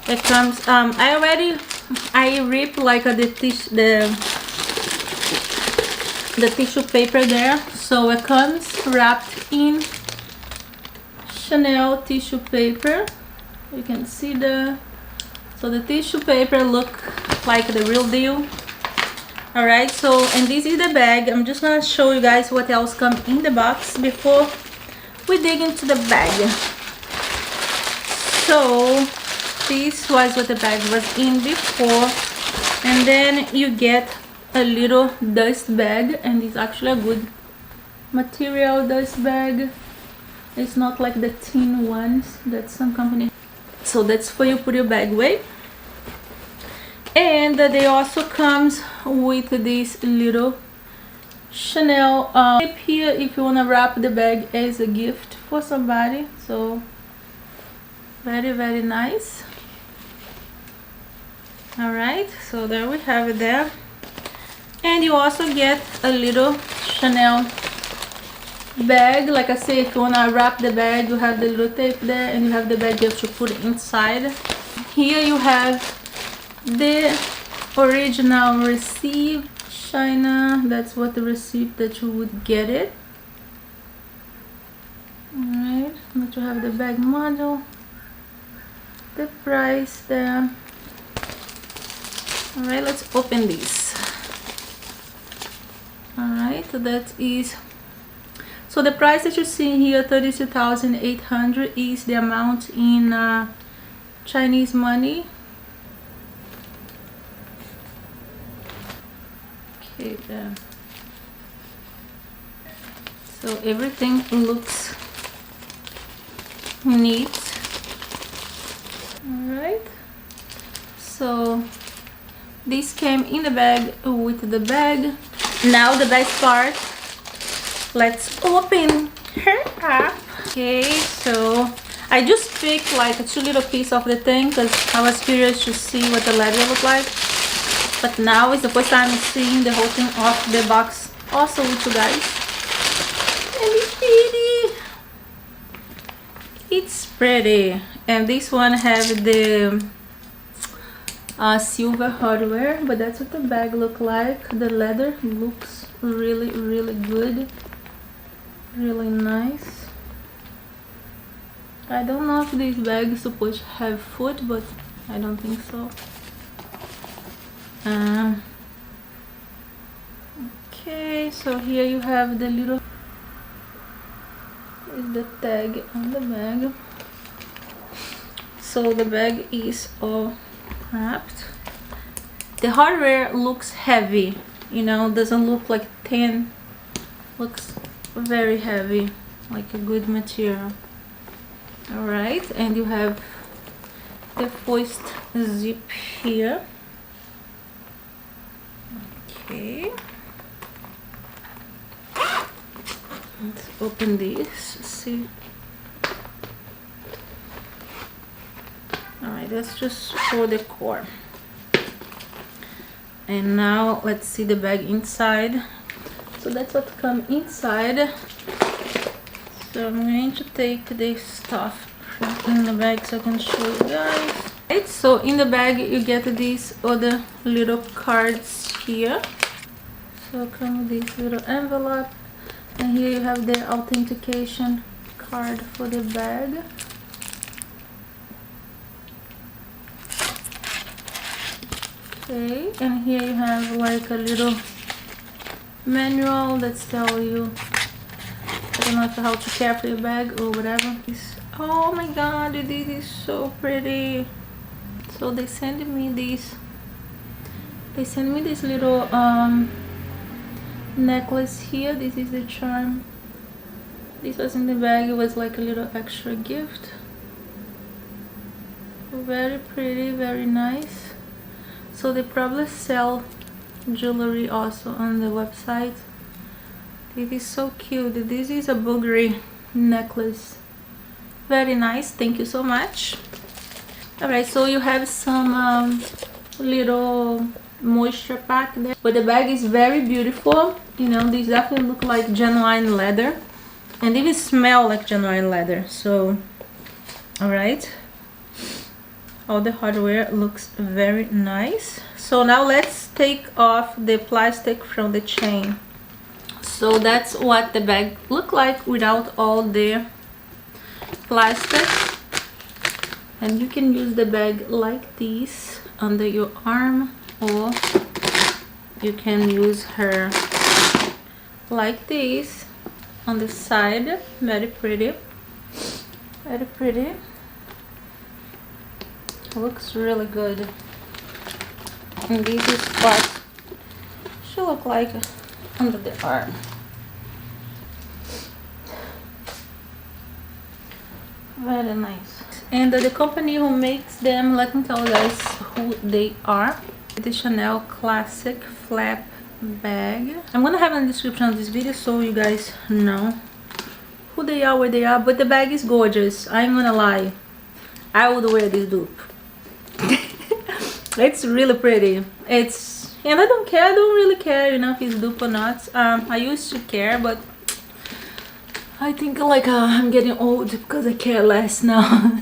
It comes I ripped like the tissue paper there, so it comes wrapped in Chanel tissue paper. You can see so the tissue paper look like the real deal. Alright, so and this is the bag. I'm just gonna show you guys what else comes in the box before we dig into the bag. So this was what the bag was in before, and then you get a little dust bag, and it's actually a good material dust bag. It's not like the tin ones that some company. So that's for you put your bag away. And they also comes with this little Chanel tip here if you want to wrap the bag as a gift for somebody. So very, very nice. Alright, so there we have it there. And you also get a little Chanel bag. Like I say, if you want to wrap the bag, you have the little tape there, and you have the bag you have to put inside. Here you have the original receipt, China. That's what the receipt that you would get it. Alright, but you have the bag model, the price there. Alright, let's open this. Alright, that is, so the price that you see here, 32,800, is the amount in Chinese money. Okay, there. So everything looks neat. Alright, so this came in the bag with the bag. Now the best part, let's open her up. Okay, so I just picked like a 2 little piece of the thing because I was curious to see what the leather looked like. But now is the first time I'm seeing the whole thing off the box also with you guys. And it's pretty. It's pretty. And this one have the silver hardware, but that's what the bag look like. The leather looks really, really good. Really nice. I don't know if this bag is supposed to have foot, but I don't think so. Okay, so here you have the little, is the tag on the bag. So the bag is all wrapped. The hardware looks heavy, you know, doesn't look like thin, looks very heavy, like a good material. All right, and you have the first zip here. Okay, let's open this, see. Alright, that's just for the core. And now let's see the bag inside. So that's what comes inside. So I'm going to take this stuff in the bag so I can show you guys. Right, so in the bag you get these other little cards here. So come with this little envelope, and here you have the authentication card for the bag. Okay, and here you have like a little manual that tells you, I don't know if how to care for your bag or whatever. Oh my god, this is so pretty. So they sent me this little necklace here. This is the charm. This was in the bag. It was like a little extra gift. Very pretty, very nice. So they probably sell jewelry also on the website. This is so cute. This is a boogery necklace. Very nice, thank you so much. Alright, so you have some little moisture pack there, but the bag is very beautiful. You know, these definitely look like genuine leather, and even smell like genuine leather. So alright, All the hardware looks very nice. So now let's take off the plastic from the chain. So that's what the bag look like without all the plastic. And you can use the bag like this under your arm, or you can use her like this on the side. Very pretty, very pretty. Looks really good. And this is what she look like under the arm. Very nice. And the company who makes them, let me tell you guys who they are. The Chanel Classic Flap Bag. I'm gonna have in the description of this video so you guys know who they are, where they are. But the bag is gorgeous. I'm gonna lie, I would wear this dupe. It's really pretty. And I don't care. I don't really care, you know, if it's dupe or not. I used to care, but I think like I'm getting old because I care less now.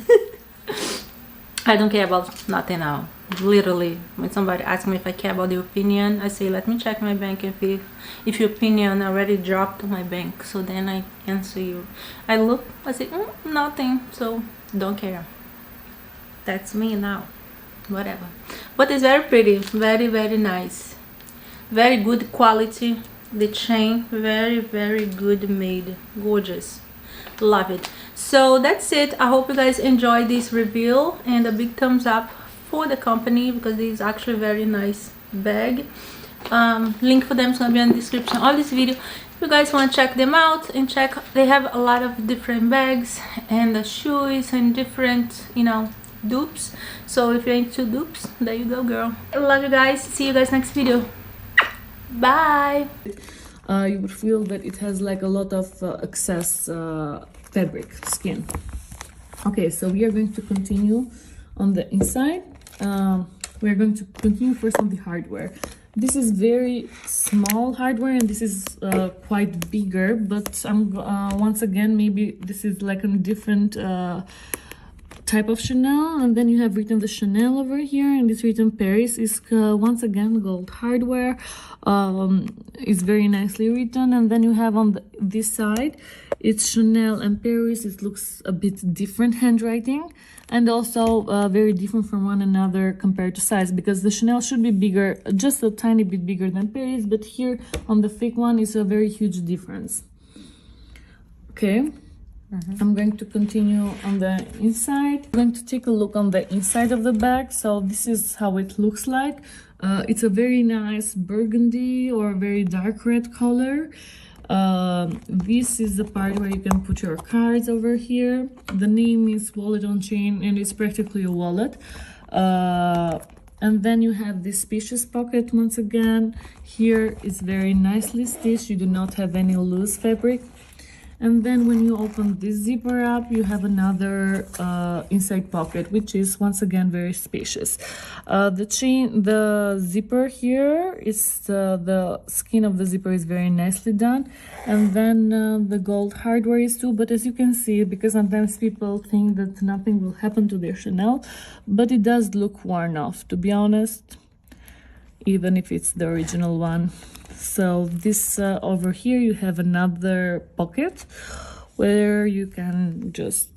I don't care about nothing now. Literally, when somebody asks me if I care about the opinion, I say let me check my bank if your opinion already dropped to my bank. So then I answer you. I look, I say nothing. So don't care. That's me now. Whatever. But it's very pretty. Very, very nice. Very good quality. The chain, very good made. Gorgeous. Love it. So that's it. I hope you guys enjoyed this review, and a big thumbs up for the company because this is actually a very nice bag. Link for them is gonna be in the description of this video if you guys want to check them out and check. They have a lot of different bags and the shoes and different, you know, dupes. So if you're into dupes, there you go, girl. I love you guys. See you guys next video. Bye. You would feel that it has like a lot of excess fabric skin. Okay, so we are going to continue on the inside. We are going to continue first on the hardware. This is very small hardware and this is quite bigger, but I'm once again, maybe this is like a different type of Chanel, and then you have written the Chanel over here, and this written Paris is once again gold hardware. It's very nicely written, and then you have on this side it's Chanel and Paris. It looks a bit different handwriting, and also very different from one another compared to size, because the Chanel should be bigger, just a tiny bit bigger than Paris, but here on the fake one is a very huge difference. Okay. I'm going to continue on the inside. I'm going to take a look on the inside of the bag. So this is how it looks like. It's a very nice burgundy or very dark red color. This is the part where you can put your cards over here. The name is Wallet on Chain and it's practically a wallet. And then you have this spacious pocket once again. Here is very nicely stitched. You do not have any loose fabric. And then when you open this zipper up, you have another inside pocket, which is once again very spacious. The zipper here is the skin of the zipper is very nicely done, and then the gold hardware is too. But as you can see, because sometimes people think that nothing will happen to their Chanel, but it does look worn off, to be honest, even if it's the original one. So this over here you have another pocket where you can just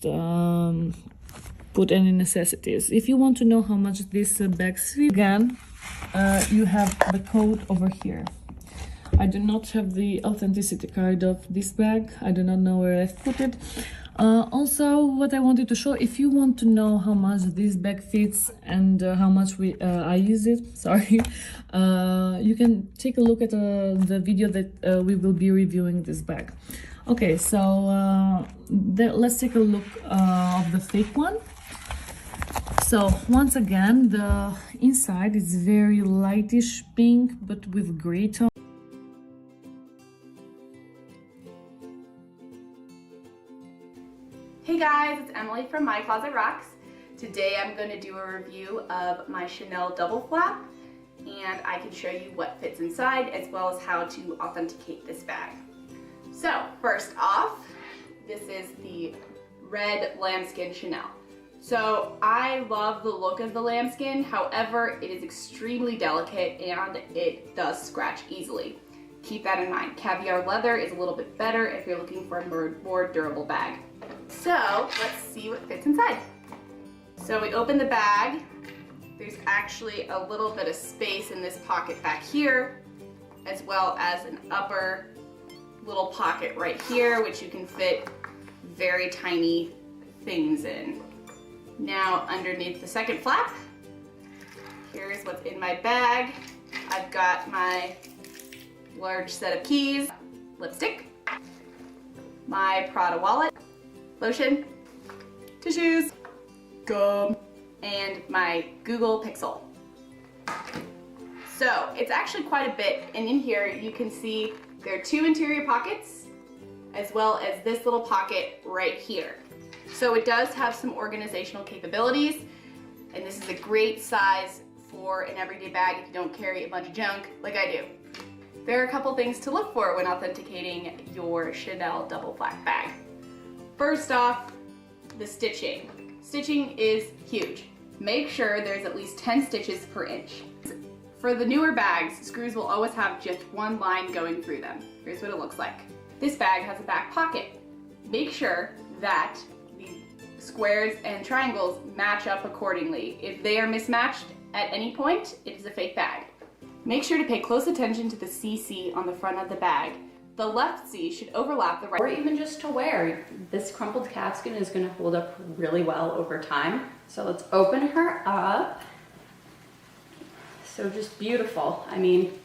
put any necessities. If you want to know how much this bag fit, again you have the code over here. I do not have the authenticity card of this bag. I do not know where I've put it. Also, what I wanted to show, if you want to know how much this bag fits and how much I use it, sorry, you can take a look at the video that we will be reviewing this bag. Okay, so let's take a look of the fake one. So once again, the inside is very lightish pink but with gray tone. Hey guys, it's Emily from My Closet Rocks. Today I'm going to do a review of my Chanel double flap, and I can show you what fits inside as well as how to authenticate this bag. So first off, this is the red lambskin Chanel. So I love the look of the lambskin, however, it is extremely delicate and it does scratch easily. Keep that in mind. Caviar leather is a little bit better if you're looking for a more durable bag. So let's see what fits inside. So we open the bag. There's actually a little bit of space in this pocket back here, as well as an upper little pocket right here, which you can fit very tiny things in. Now underneath the second flap, here's what's in my bag. I've got my large set of keys, lipstick, my Prada wallet, lotion, tissues, gum, and my Google Pixel. So it's actually quite a bit, and in here you can see there are 2 interior pockets as well as this little pocket right here. So it does have some organizational capabilities, and this is a great size for an everyday bag if you don't carry a bunch of junk like I do. There are a couple things to look for when authenticating your Chanel double flap bag. First off, the stitching. Stitching is huge. Make sure there's at least 10 stitches per inch. For the newer bags, screws will always have just one line going through them. Here's what it looks like. This bag has a back pocket. Make sure that the squares and triangles match up accordingly. If they are mismatched at any point, it is a fake bag. Make sure to pay close attention to the CC on the front of the bag. The left C should overlap the right. Or even just to wear. This crumpled calfskin is going to hold up really well over time. So let's open her up. So just beautiful. I mean,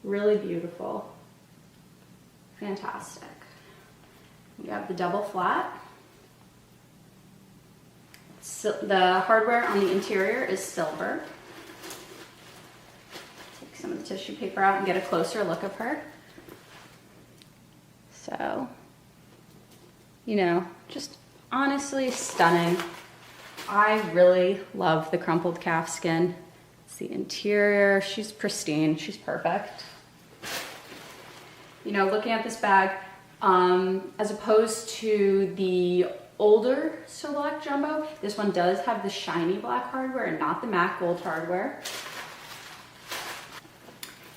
really beautiful. Fantastic. We have the double flat. So the hardware on the interior is silver. Take some of the tissue paper out and get a closer look of her. So, you know, just honestly stunning. I really love the crumpled calfskin. It's the interior. She's pristine. She's perfect. You know, looking at this bag, as opposed to the older So Black Jumbo, this one does have the shiny black hardware and not the matte gold hardware.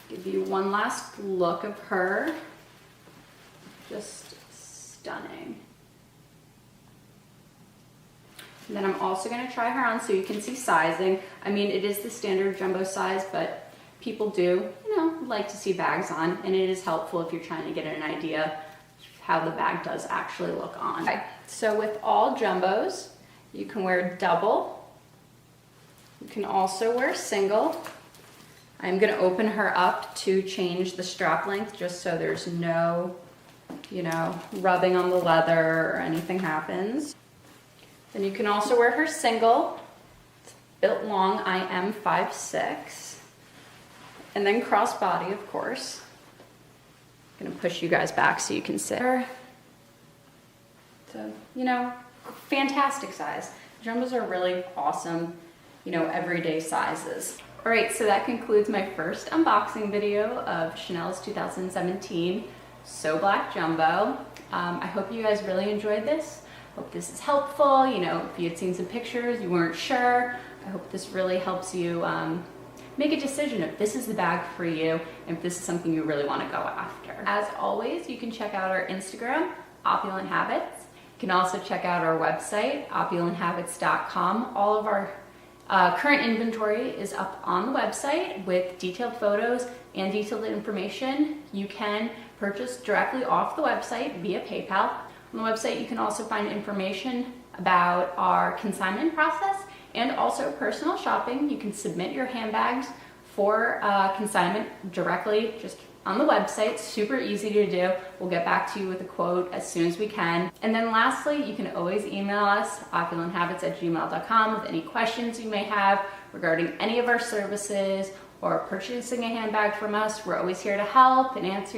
Give you one last look of her. Just stunning. And then I'm also going to try her on so you can see sizing. I mean, it is the standard jumbo size, but people do, you know, like to see bags on, and it is helpful if you're trying to get an idea of how the bag does actually look on. Okay, so with all jumbos, you can wear double. You can also wear single. I'm going to open her up to change the strap length just so there's no, you know, rubbing on the leather or anything happens. Then you can also wear her single. It's built long, I am 5'6". And then crossbody, of course. I'm gonna push you guys back so you can sit. So, you know, fantastic size. Jumbos are really awesome, you know, everyday sizes. All right, so that concludes my first unboxing video of Chanel's 2017 So Black Jumbo. I hope you guys really enjoyed this. Hope this is helpful. You know, if you had seen some pictures, you weren't sure, I hope this really helps you make a decision if this is the bag for you and if this is something you really want to go after. As always, you can check out our Instagram, Opulent Habits. You can also check out our website, opulenthabits.com. All of our current inventory is up on the website with detailed photos and detailed information. You can purchase directly off the website via PayPal. On the website, you can also find information about our consignment process and also personal shopping. You can submit your handbags for consignment directly just on the website. Super easy to do. We'll get back to you with a quote as soon as we can. And then lastly, you can always email us, opulenthabits@gmail.com, with any questions you may have regarding any of our services or purchasing a handbag from us. We're always here to help and answer